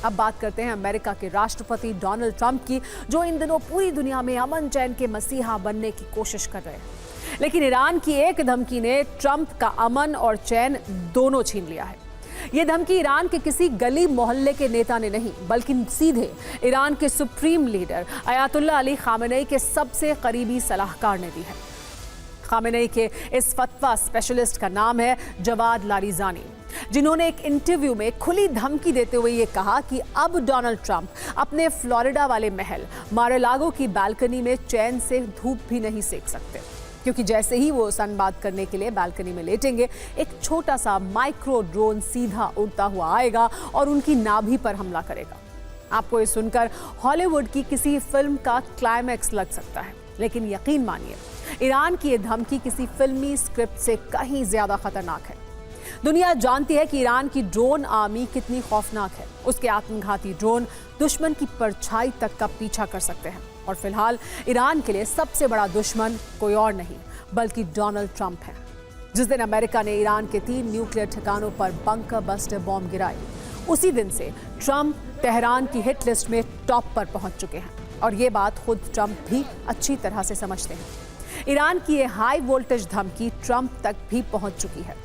अब बात करते हैं अमेरिका के राष्ट्रपति डोनाल्ड ट्रंप की, जो इन दिनों पूरी दुनिया में अमन चैन के मसीहा बनने की कोशिश कर रहे हैं। लेकिन ईरान की एक धमकी ने ट्रंप का अमन और चैन दोनों छीन लिया है। ये धमकी ईरान के किसी गली मोहल्ले के नेता ने नहीं, बल्कि सीधे ईरान के supreme leader Ayatollah Ali Khamenei के सबसे करीबी सलाहकार ने दी है। खामेनेई के इस फतवा स्पेशलिस्ट का नाम है जवाद लारिजानी, जिन्होंने एक इंटरव्यू में खुली धमकी देते हुए ये कहा कि अब डोनाल्ड ट्रंप अपने फ्लोरिडा वाले महल मार-ए-लागो की बालकनी में चैन से धूप भी नहीं सेक सकते, क्योंकि जैसे ही वो सनबाथ करने के लिए बालकनी में लेटेंगे, एक छोटा सा माइक्रो ड्रोन सीधा उड़ता हुआ आएगा और उनकी नाभि पर हमला करेगा। आपको ये सुनकर हॉलीवुड की किसी फिल्म का क्लाइमैक्स लग सकता है, लेकिन यकीन मानिए, ईरान की ये धमकी किसी फिल्मी स्क्रिप्ट से कहीं ज्यादा खतरनाक है। दुनिया जानती है कि ईरान की ड्रोन आर्मी कितनी खौफनाक है। उसके आत्मघाती ड्रोन दुश्मन की परछाई तक का पीछा कर सकते हैं। और फिलहाल ईरान के लिए सबसे बड़ा दुश्मन कोई और नहीं, बल्कि डोनाल्ड ट्रंप है। जिस दिन अमेरिका ने ईरान के 3 न्यूक्लियर ठिकानों पर बंकर बस्टर बॉम्ब गिराए, उसी दिन से ट्रंप तेहरान की हिट लिस्ट में टॉप पर पहुंच चुके हैं। और ये बात खुद ट्रंप भी अच्छी तरह से समझते हैं। ईरान की ये हाई वोल्टेज धमकी ट्रंप तक भी पहुंच चुकी है।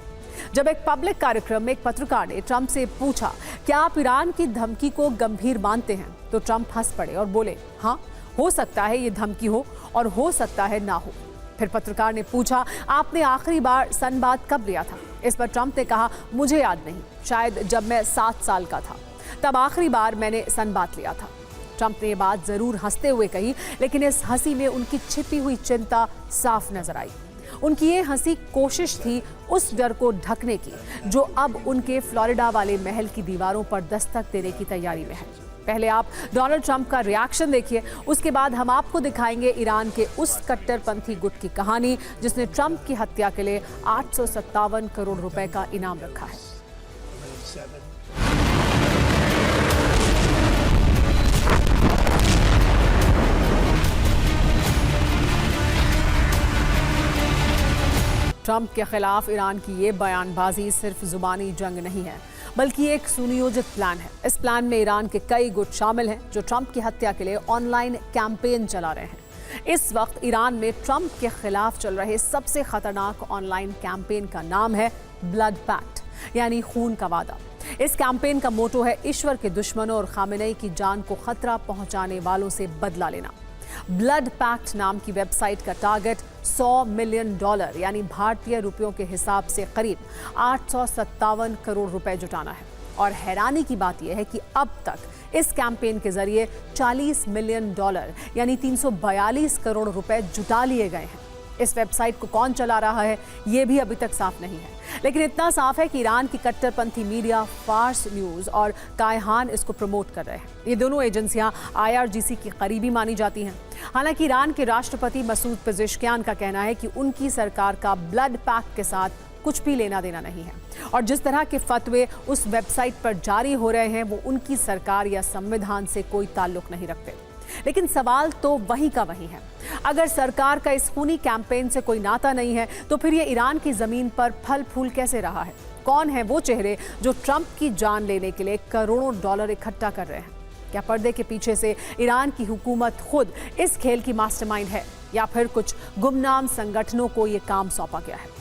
जब एक पब्लिक कार्यक्रम में एक पत्रकार ने ट्रंप से पूछा, क्या आप ईरान की धमकी को गंभीर मानते हैं, तो ट्रंप हंस पड़े और बोले, हाँ, हो सकता है ये धमकी हो और हो सकता है ना हो। फिर पत्रकार ने पूछा, आपने आखिरी बार सनबाथ कब लिया था? इस पर ट्रंप ने कहा, मुझे याद नहीं, शायद जब मैं 7 साल का था, तब आखिरी बार मैंने सनबाथ लिया था। ट्रंप ने ये बात जरूर हंसते हुए कही, लेकिन इस हंसी में उनकी छिपी हुई चिंता साफ नजर आई। उनकी ये हंसी कोशिश थी उस डर को ढकने की, जो अब उनके फ्लोरिडा वाले महल की दीवारों पर दस्तक देने की तैयारी में है। पहले आप डोनाल्ड ट्रंप का रिएक्शन देखिए, उसके बाद हम आपको दिखाएंगे ईरान के उस कट्टरपंथी गुट की कहानी, जिसने ट्रंप की हत्या के लिए 857 करोड़ रुपए का इनाम रखा है। ट्रंप के खिलाफ ईरान की ये बयानबाजी सिर्फ जुबानी जंग नहीं है, बल्कि एक सुनियोजित प्लान है। इस प्लान में ईरान के कई गुट शामिल हैं, जो ट्रंप की हत्या के लिए ऑनलाइन कैंपेन चला रहे हैं। इस वक्त ईरान में ट्रंप के खिलाफ चल रहे सबसे खतरनाक ऑनलाइन कैंपेन का नाम है ब्लड पैक्ट, यानी खून का वादा। इस कैंपेन का मोटो है ईश्वर के दुश्मनों और खामेनेई की जान को खतरा पहुंचाने वालों से बदला लेना। ब्लड पैक्ट नाम की वेबसाइट का टारगेट $100 मिलियन, यानी भारतीय रुपयों के हिसाब से करीब 857 करोड़ रुपए जुटाना है। और हैरानी की बात यह है कि अब तक इस कैंपेन के जरिए $40 मिलियन, यानी 342 करोड़ रुपए जुटा लिए गए हैं। इस वेबसाइट को कौन चला रहा है, ये भी अभी तक साफ नहीं है, लेकिन इतना साफ है कि ईरान की कट्टरपंथी मीडिया फार्स न्यूज़ और कायहान इसको प्रमोट कर रहे हैं। ये दोनों एजेंसियां IRGC की करीबी मानी जाती हैं। हालांकि ईरान के राष्ट्रपति मसूद पेजेश्कियान का कहना है कि उनकी सरकार का ब्लड पैक्ट के साथ कुछ भी लेना देना नहीं है, और जिस तरह के फतवे उस वेबसाइट पर जारी हो रहे हैं, वो उनकी सरकार या संविधान से कोई ताल्लुक नहीं रखते। लेकिन सवाल तो वही का वही है। अगर सरकार का इस खूनी कैंपेन से कोई नाता नहीं है, तो फिर ये ईरान की जमीन पर फल फूल कैसे रहा है? कौन है वो चेहरे जो ट्रंप की जान लेने के लिए करोड़ों डॉलर इकट्ठा कर रहे हैं? क्या पर्दे के पीछे से ईरान की हुकूमत खुद इस खेल की मास्टरमाइंड है, या फिर कुछ गुमनाम संगठनों को ये काम सौंपा गया है?